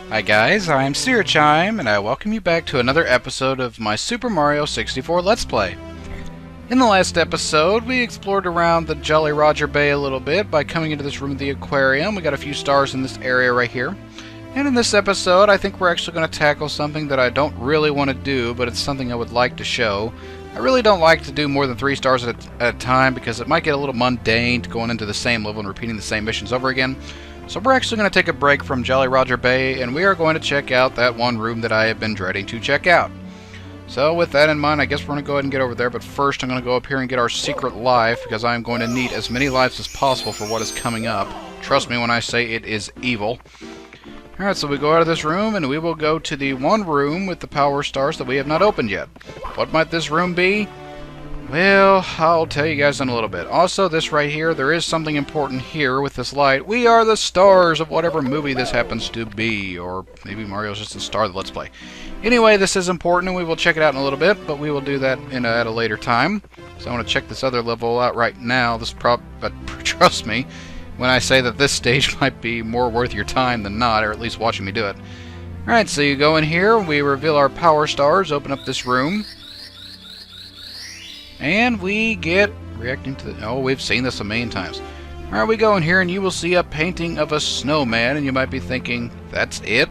Hi guys, I'm Syrachime, and I welcome you back to another episode of my Super Mario 64 Let's Play. In the last episode, we explored around the Jolly Roger Bay a little bit by coming into this room of the aquarium. We got a few stars in this area right here. And in this episode, I think we're actually going to tackle something that I don't really want to do, but it's something I would like to show. I really don't like to do more than 3 stars at a time because it might get a little mundane going into the same level and repeating the same missions over again. So we're actually going to take a break from Jolly Roger Bay, and we are going to check out that one room that I have been dreading to check out. So with that in mind, I guess we're going to go ahead and get over there, but first I'm going to go up here and get our secret life, because I'm going to need as many lives as possible for what is coming up. Trust me when I say it is evil. Alright, so we go out of this room, and we will go to the one room with the power stars that we have not opened yet. What might this room be? Well, I'll tell you guys in a little bit. Also, this right here, there is something important here with this light. We are the stars of whatever movie this happens to be, or maybe Mario's just the star of the Let's Play. Anyway, this is important, and we will check it out in a little bit, but we will do that at a later time. So I want to check this other level out right now. But trust me, when I say that this stage might be more worth your time than not, or at least watching me do it. Alright, so you go in here, we reveal our power stars, open up this room. And we get reacting to the... Oh, we've seen this a million times. Alright, we go in here and you will see a painting of a snowman, and you might be thinking, that's it?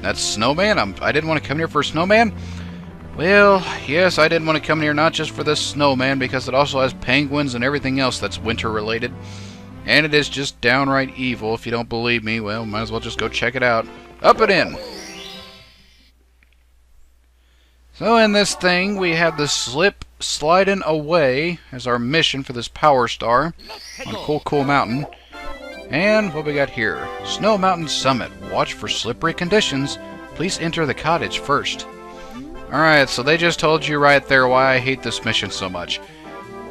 That's snowman? I didn't want to come here for a snowman? Well, yes, I didn't want to come here not just for this snowman, because it also has penguins and everything else that's winter related. And it is just downright evil. If you don't believe me, well, might as well just go check it out. Up and in! So in this thing, we have the slip sliding away as our mission for this power star on Cool Mountain. And what we got here? Snow Mountain Summit. Watch for slippery conditions. Please enter the cottage first. Alright, so they just told you right there why I hate this mission so much.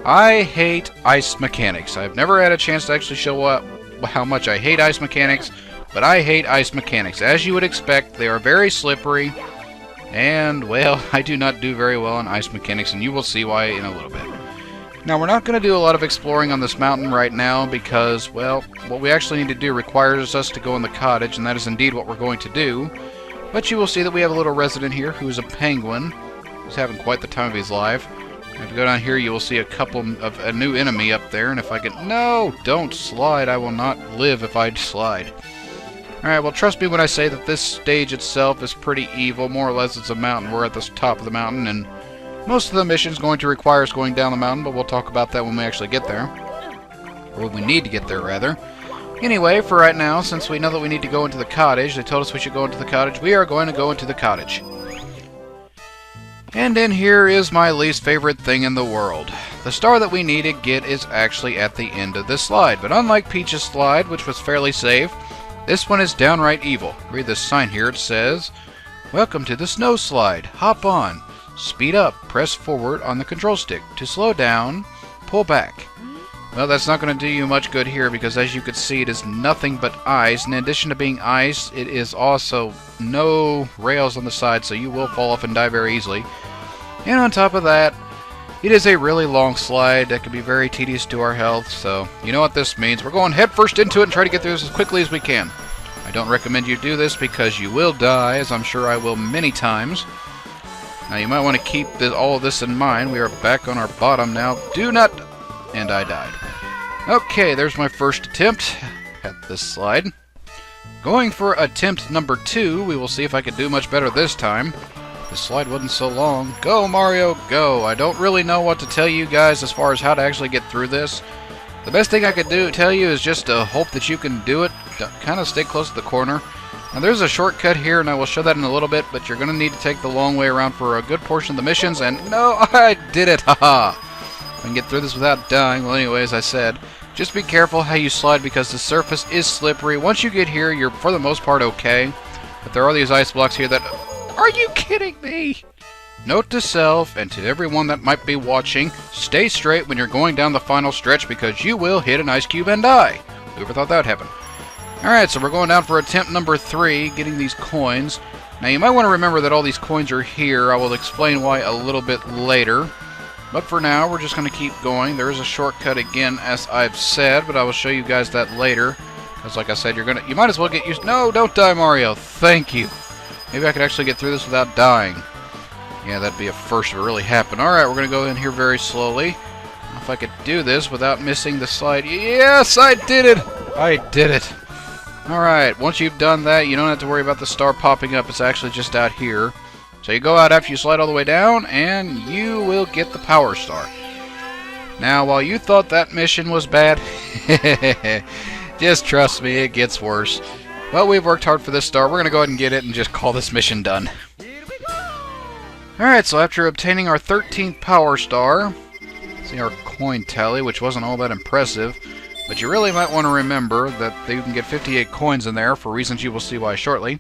I hate ice mechanics. I've never had a chance to actually show up how much I hate ice mechanics, but I hate ice mechanics. As you would expect, they are very slippery. And, well, I do not do very well in ice mechanics, and you will see why in a little bit. Now, we're not going to do a lot of exploring on this mountain right now because, well, what we actually need to do requires us to go in the cottage, and that is indeed what we're going to do. But you will see that we have a little resident here who is a penguin. He's having quite the time of his life. If you go down here, you will see a new enemy up there, and if I can... No! Don't slide! I will not live if I slide. Alright, well, trust me when I say that this stage itself is pretty evil. More or less, it's a mountain. We're at the top of the mountain, and most of the mission's going to require us going down the mountain, but we'll talk about that when we actually get there. Or when we need to get there, rather. Anyway, for right now, since we know that we need to go into the cottage, they told us we should go into the cottage, we are going to go into the cottage. And in here is my least favorite thing in the world. The star that we need to get is actually at the end of this slide, but unlike Peach's slide, which was fairly safe, this one is downright evil. Read this sign here. It says, "Welcome to the snow slide. Hop on. Speed up. Press forward on the control stick. To slow down, pull back." Well, that's not going to do you much good here because, as you can see, it is nothing but ice. And in addition to being ice, it is also no rails on the side, so you will fall off and die very easily. And on top of that, it is a really long slide that can be very tedious to our health, so you know what this means. We're going headfirst into it and try to get through this as quickly as we can. I don't recommend you do this because you will die, as I'm sure I will many times. Now you might want to keep all of this in mind. We are back on our bottom now. Do not... And I died. Okay, there's my first attempt at this slide. Going for attempt number 2, we will see if I can do much better this time. The slide wasn't so long. Go, Mario, go! I don't really know what to tell you guys as far as how to actually get through this. The best thing I could tell you is just to hope that you can do it. Kind of stay close to the corner. Now, there's a shortcut here, and I will show that in a little bit, but you're going to need to take the long way around for a good portion of the missions, and no, I did it! Haha! I can get through this without dying. Well, anyway, as I said, just be careful how you slide because the surface is slippery. Once you get here, you're for the most part okay, but there are these ice blocks here that... Are you kidding me? Note to self, and to everyone that might be watching, stay straight when you're going down the final stretch because you will hit an ice cube and die. Whoever thought that would happen? Alright, so we're going down for attempt number 3, getting these coins. Now you might want to remember that all these coins are here. I will explain why a little bit later. But for now, we're just going to keep going. There is a shortcut again, as I've said, but I will show you guys that later. Because like I said, you might as well get used... No, don't die, Mario. Thank you. Maybe I could actually get through this without dying. Yeah, that'd be a first if it really happened. Alright, we're going to go in here very slowly. If I could do this without missing the slide. Yes, I did it! I did it. Alright, once you've done that, you don't have to worry about the star popping up. It's actually just out here. So you go out after you slide all the way down, and you will get the power star. Now, while you thought that mission was bad, just trust me, it gets worse. Well, we've worked hard for this star. We're going to go ahead and get it and just call this mission done. Alright, so after obtaining our 13th power star, see our coin tally, which wasn't all that impressive, but you really might want to remember that you can get 58 coins in there for reasons you will see why shortly.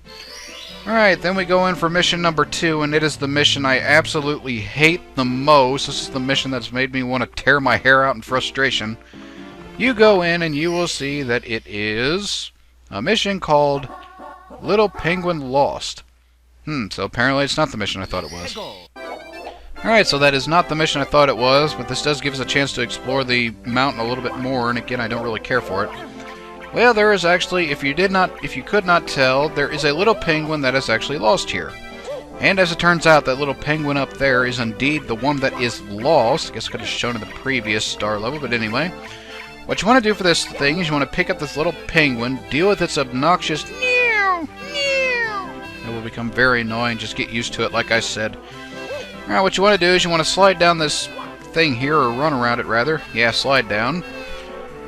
Alright, then we go in for mission number 2, and it is the mission I absolutely hate the most. This is the mission that's made me want to tear my hair out in frustration. You go in and you will see that it is a mission called Little Penguin Lost. So apparently it's not the mission I thought it was. Alright, so that is not the mission I thought it was, but this does give us a chance to explore the mountain a little bit more, and again, I don't really care for it. Well, there is actually, if you could not tell, there is a little penguin that is actually lost here. And as it turns out, that little penguin up there is indeed the one that is lost. I guess I could have shown in the previous star level, but anyway. What you want to do for this thing is you want to pick up this little penguin, deal with its obnoxious meow, meow. It will become very annoying, just get used to it like I said. Alright, what you want to do is you want to slide down this thing here, or run around it rather. Yeah, slide down.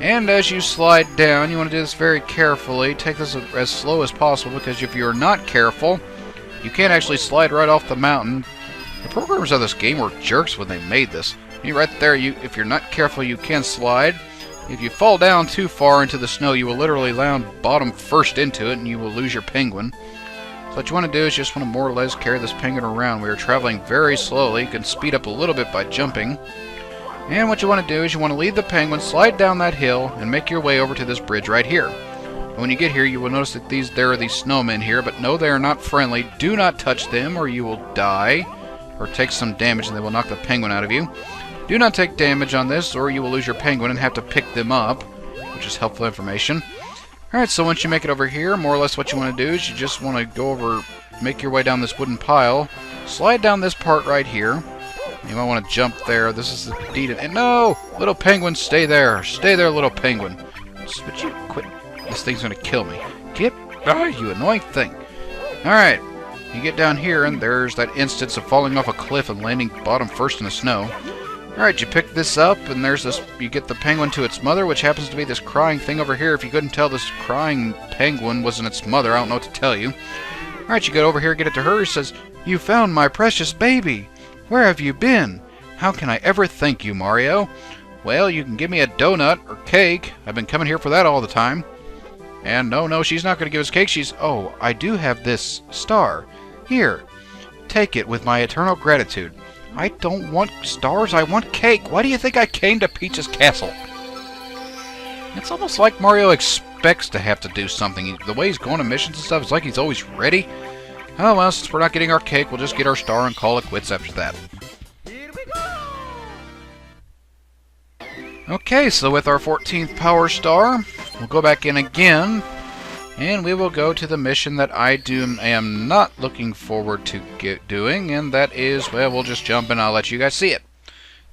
And as you slide down, you want to do this very carefully. Take this as slow as possible, because if you're not careful, you can't actually slide right off the mountain. The programmers of this game were jerks when they made this. Right there, if you're not careful, you can slide. If you fall down too far into the snow, you will literally land bottom first into it, and you will lose your penguin. So what you want to do is just want to more or less carry this penguin around. We are traveling very slowly. You can speed up a little bit by jumping. And what you want to do is you want to lead the penguin, slide down that hill, and make your way over to this bridge right here. And when you get here, you will notice that there are these snowmen here, but no, they are not friendly. Do not touch them, or you will die, or take some damage, and they will knock the penguin out of you. Do not take damage on this, or you will lose your penguin and have to pick them up, which is helpful information. Alright, so once you make it over here, more or less what you want to do is you just want to go over, make your way down this wooden pile, slide down this part right here. You might want to jump there. This is indeed an... No! Little penguin, stay there. Stay there, little penguin. Would you quit? This thing's going to kill me. Get... Ah, you annoying thing. Alright. You get down here, and there's that instance of falling off a cliff and landing bottom first in the snow. Alright, you pick this up, and there's this... You get the penguin to its mother, which happens to be this crying thing over here. If you couldn't tell, this crying penguin wasn't its mother. I don't know what to tell you. Alright, you get over here, get it to her. It says, "You found my precious baby. Where have you been? How can I ever thank you, Mario? Well, you can give me a donut or cake. I've been coming here for that all the time." And no, she's not going to give us cake. Oh, I do have this star. Here, take it with my eternal gratitude. I don't want stars, I want cake. Why do you think I came to Peach's castle? It's almost like Mario expects to have to do something. The way he's going to missions and stuff, it's like he's always ready. Oh well, since we're not getting our cake, we'll just get our star and call it quits after that. Okay, so with our 14th power star, we'll go back in again, and we will go to the mission that I am not looking forward to doing, and that is, well, we'll just jump and I'll let you guys see it.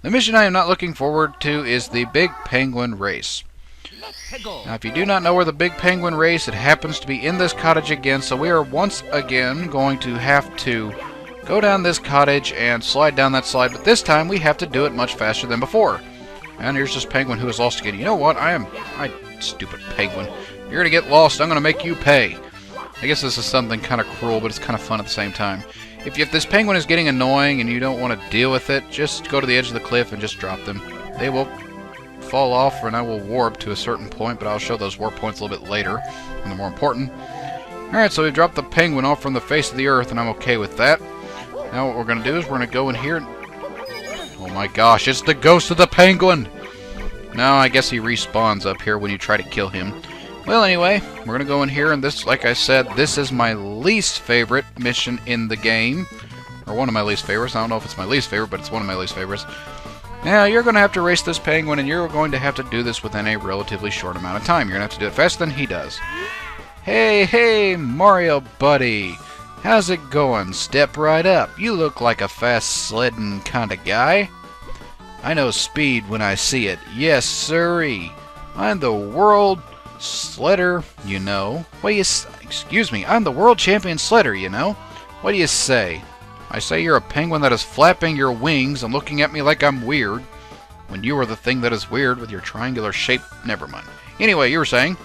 The mission I am not looking forward to is the Big Penguin Race. Now, if you do not know where the Big Penguin Race, it happens to be in this cottage again, so we are once again going to have to go down this cottage and slide down that slide, but this time we have to do it much faster than before. And here's this penguin who is lost again. You know what? Stupid penguin. You're going to get lost. I'm going to make you pay. I guess this is something kind of cruel, but it's kind of fun at the same time. If this penguin is getting annoying and you don't want to deal with it, just go to the edge of the cliff and just drop them. They will fall off, and I will warp to a certain point, but I'll show those warp points a little bit later when they're more important. Alright, so we've dropped the penguin off from the face of the earth, and I'm okay with that. Now what we're going to do is we're going to go in here and... Oh my gosh, it's the ghost of the penguin! No, I guess he respawns up here when you try to kill him. Well, anyway, we're going to go in here, and this, like I said, this is my least favorite mission in the game. Or one of my least favorites. I don't know if it's my least favorite, but it's one of my least favorites. Now, you're going to have to race this penguin, and you're going to have to do this within a relatively short amount of time. You're going to have to do it faster than he does. Hey, Mario buddy. How's it going? Step right up. You look like a fast sledding kind of guy. I know speed when I see it. Yes, sirree. I'm the world sledder, you know. Excuse me, I'm the world champion sledder, you know. What do you say? I say you're a penguin that is flapping your wings and looking at me like I'm weird, when you are the thing that is weird with your triangular shape. Never mind. Anyway, you were saying,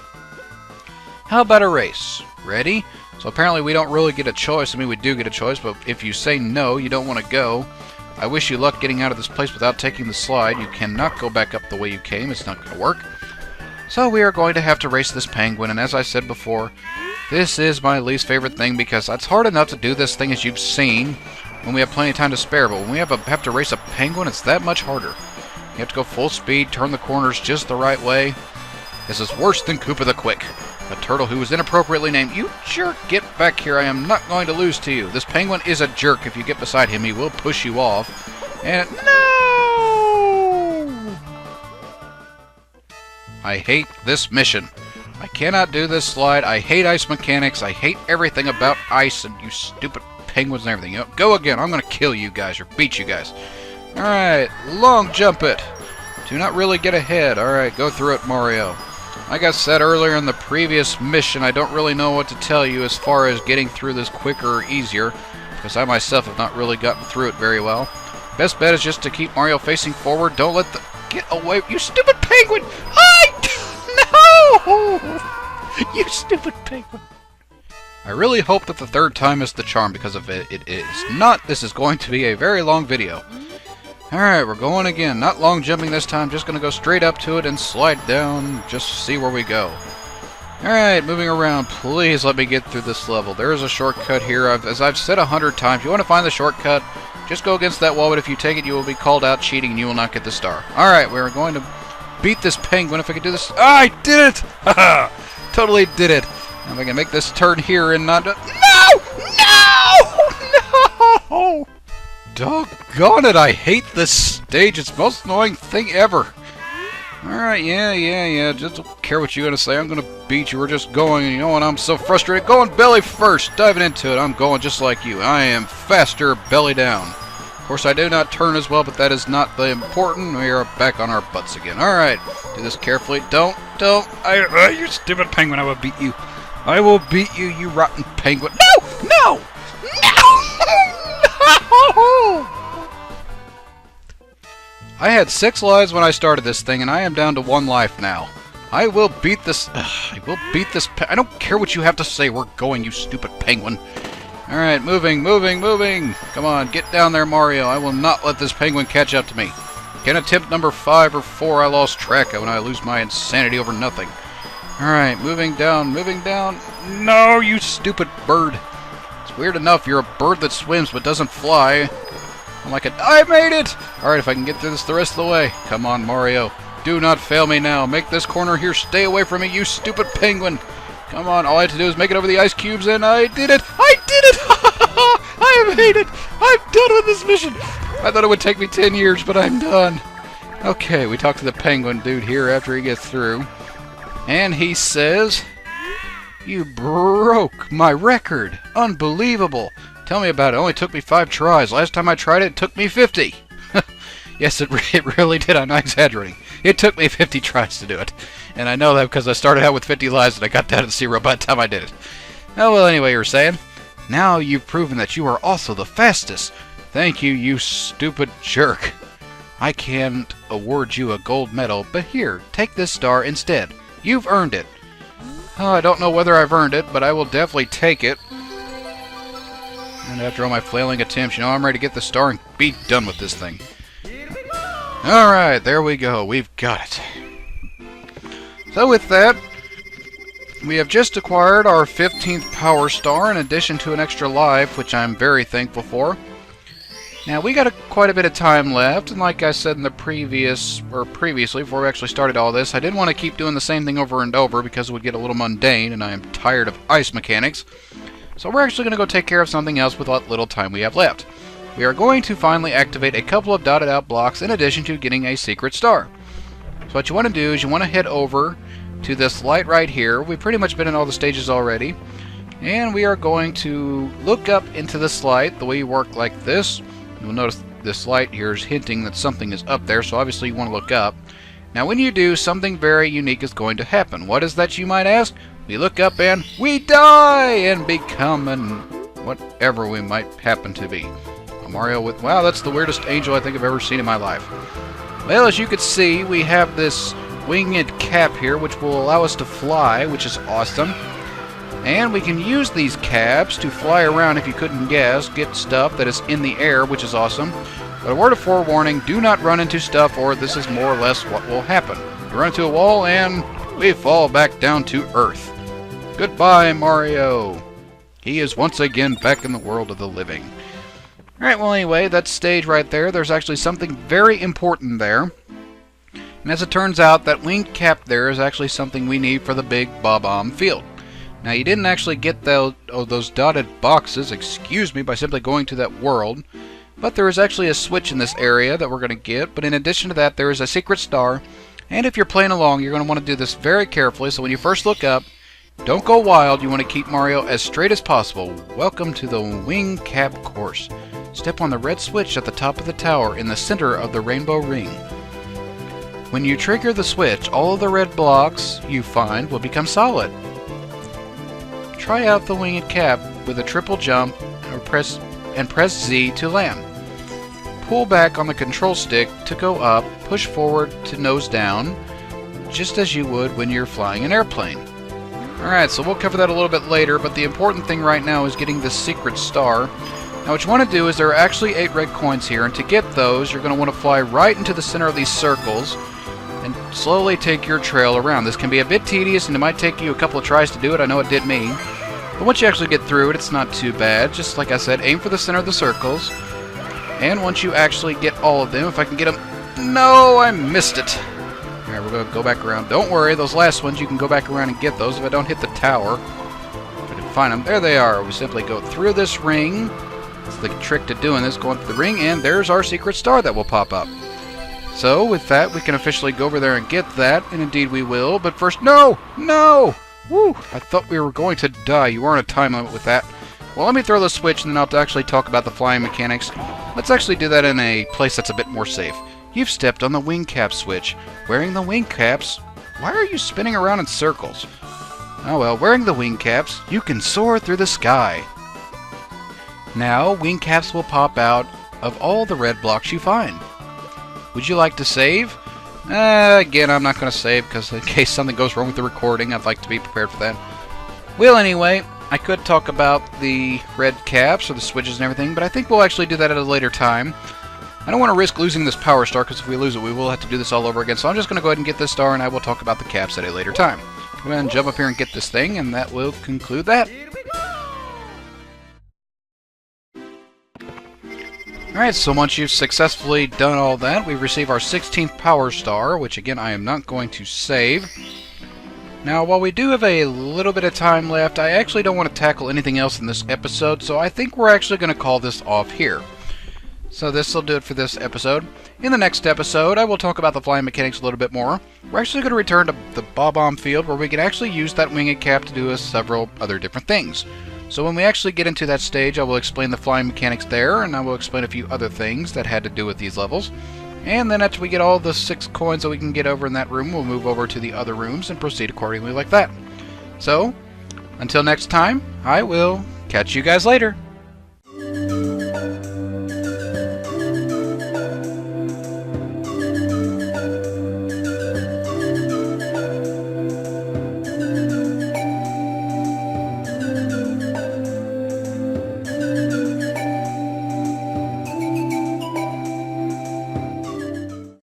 how about a race? Ready? So apparently we don't really get a choice. I mean, we do get a choice, but if you say no, you don't want to go. I wish you luck getting out of this place without taking the slide. You cannot go back up the way you came. It's not going to work. So we are going to have to race this penguin, and as I said before, this is my least favorite thing because it's hard enough to do this thing as you've seen when we have plenty of time to spare, but when we have to race a penguin, it's that much harder. You have to go full speed, turn the corners just the right way. This is worse than Koopa the Quick, a turtle who was inappropriately named. You jerk, get back here. I am not going to lose to you. This penguin is a jerk. If you get beside him, he will push you off. And no! I hate this mission. I cannot do this slide. I hate ice mechanics. I hate everything about ice and you stupid penguins and everything. You know, go again. I'm going to kill you guys or beat you guys. Alright, long jump it. Do not really get ahead. Alright, go through it, Mario. Like I said earlier in the previous mission, I don't really know what to tell you as far as getting through this quicker or easier, because I myself have not really gotten through it very well. Best bet is just to keep Mario facing forward. Don't let the... Get away, you stupid penguin! No! You stupid penguin. I really hope that the third time is the charm, because if it is not, this is going to be a very long video. Alright, we're going again. Not long jumping this time, just going to go straight up to it and slide down, just see where we go. Alright, moving around. Please let me get through this level. There is a shortcut here. As I've said 100 times, you want to find the shortcut, just go against that wall, but if you take it, you will be called out cheating and you will not get the star. Alright, we're going to beat this penguin. If I can do this... I did it! Haha! Totally did it. Now if I can make this turn here and not... No! No! Doggone it, I hate this stage. It's the most annoying thing ever. Alright, yeah. Just don't care what you're going to say. I'm going to beat you. We're just going, you know, and I'm so frustrated. Going belly first. Diving into it. I'm going just like you. I am faster belly down. Of course, I do not turn as well, but that is not the important. We are back on our butts again. Alright, do this carefully. Don't. You stupid penguin, I will beat you. I will beat you, you rotten penguin. No! I had 6 lives when I started this thing, and I am down to 1 life now. I will beat this... I will beat this... I don't care what you have to say. We're going, you stupid penguin. Alright, moving. Come on, get down there, Mario. I will not let this penguin catch up to me. Can attempt number 5 or 4 I lost track of when I lose my insanity over nothing. Alright, moving down. No, you stupid bird. It's weird enough, you're a bird that swims but doesn't fly. I made it! Alright, if I can get through this the rest of the way. Come on, Mario. Do not fail me now. Make this corner here. Stay away from me, you stupid penguin. Come on, all I have to do is make it over the ice cubes, and I did it! I have made it! I'm done with this mission! I thought it would take me 10 years, but I'm done. Okay, we talked to the penguin dude here after he gets through. And he says... You broke my record! Unbelievable! Tell me about it. It only took me 5 tries. Last time I tried it, it took me 50. Yes, it really did. I'm not exaggerating. It took me 50 tries to do it. And I know that because I started out with 50 lives and I got down to 0 by the time I did it. Oh, well, anyway, you were saying? Now you've proven that you are also the fastest. Thank you, you stupid jerk. I can't award you a gold medal, but here, take this star instead. You've earned it. Oh, I don't know whether I've earned it, but I will definitely take it. And after all my flailing attempts, you know, I'm ready to get the star and be done with this thing. Alright, there we go. We've got it. So with that, we have just acquired our 15th power star in addition to an extra life, which I'm very thankful for. Now, we got quite a bit of time left, and like I said in the previously, before we actually started all this, I didn't want to keep doing the same thing over and over because it would get a little mundane, and I am tired of ice mechanics. So we're actually going to go take care of something else with what little time we have left. we are going to finally activate a couple of dotted out blocks in addition to getting a secret star. So what you want to do is you want to head over to this light right here. We've pretty much been in all the stages already. And we are going to look up into this light. The way you work like this, you'll notice this light here is hinting that something is up there, so obviously you want to look up. Now when you do, something very unique is going to happen. What is that, you might ask? We look up and we die and become whatever we might happen to be. A Mario with... Wow, that's the weirdest angel I think I've ever seen in my life. Well, as you can see, we have this winged cap here, which will allow us to fly, which is awesome. And we can use these caps to fly around, if you couldn't guess, get stuff that is in the air, which is awesome. But a word of forewarning, do not run into stuff, or this is more or less what will happen. You run into a wall, and we fall back down to Earth. Goodbye, Mario. He is once again back in the world of the living. Alright, well anyway, that stage right there, there's actually something very important there. And as it turns out, that winged cap there is actually something we need for the big Bob-omb field. Now, you didn't actually get those dotted boxes, excuse me, by simply going to that world. But there is actually a switch in this area that we're going to get. But in addition to that, there is a secret star. And if you're playing along, you're going to want to do this very carefully. So when you first look up, don't go wild. You want to keep Mario as straight as possible. Welcome to the Wing Cap course. Step on the red switch at the top of the tower in the center of the rainbow ring. When you trigger the switch, all of the red blocks you find will become solid. Try out the winged cap with a triple jump and press Z to land. Pull back on the control stick to go up, push forward to nose down, just as you would when you're flying an airplane. Alright, so we'll cover that a little bit later, but the important thing right now is getting this secret star. Now what you want to do is there are actually 8 red coins here, and to get those you're going to want to fly right into the center of these circles and slowly take your trail around. This can be a bit tedious and it might take you a couple of tries to do it. I know it did me. But once you actually get through it, it's not too bad. Just like I said, aim for the center of the circles. And once you actually get all of them, if I can get them... No, I missed it. Alright, we're going to go back around. Don't worry, those last ones, you can go back around and get those if I don't hit the tower. If I can find them. There they are. We simply go through this ring. That's the trick to doing this, going through the ring, and there's our secret star that will pop up. So, with that, we can officially go over there and get that, and indeed we will. But first... No! No! Woo! I thought we were going to die. You weren't a time limit with that. Well, let me throw the switch, and then I'll actually talk about the flying mechanics. Let's actually do that in a place that's a bit more safe. You've stepped on the wing cap switch. Wearing the wing caps... Why are you spinning around in circles? Oh well, wearing the wing caps, you can soar through the sky. Now, wing caps will pop out of all the red blocks you find. Would you like to save? Again, I'm not going to save because in case something goes wrong with the recording, I'd like to be prepared for that. Well, anyway, I could talk about the red caps or the switches and everything, but I think we'll actually do that at a later time. I don't want to risk losing this power star because if we lose it, we will have to do this all over again. So I'm just going to go ahead and get this star, and I will talk about the caps at a later time. Go ahead and jump up here and get this thing, and that will conclude that. Alright, so once you've successfully done all that, we receive our 16th Power Star, which again I am not going to save. Now, while we do have a little bit of time left, I actually don't want to tackle anything else in this episode, so I think we're actually going to call this off here. So this will do it for this episode. In the next episode, I will talk about the flying mechanics a little bit more. We're actually going to return to the Bob-omb field, where we can actually use that winged cap to do several other different things. So when we actually get into that stage, I will explain the flying mechanics there, and I will explain a few other things that had to do with these levels. And then after we get all the 6 coins that we can get over in that room, we'll move over to the other rooms and proceed accordingly like that. So, until next time, I will catch you guys later.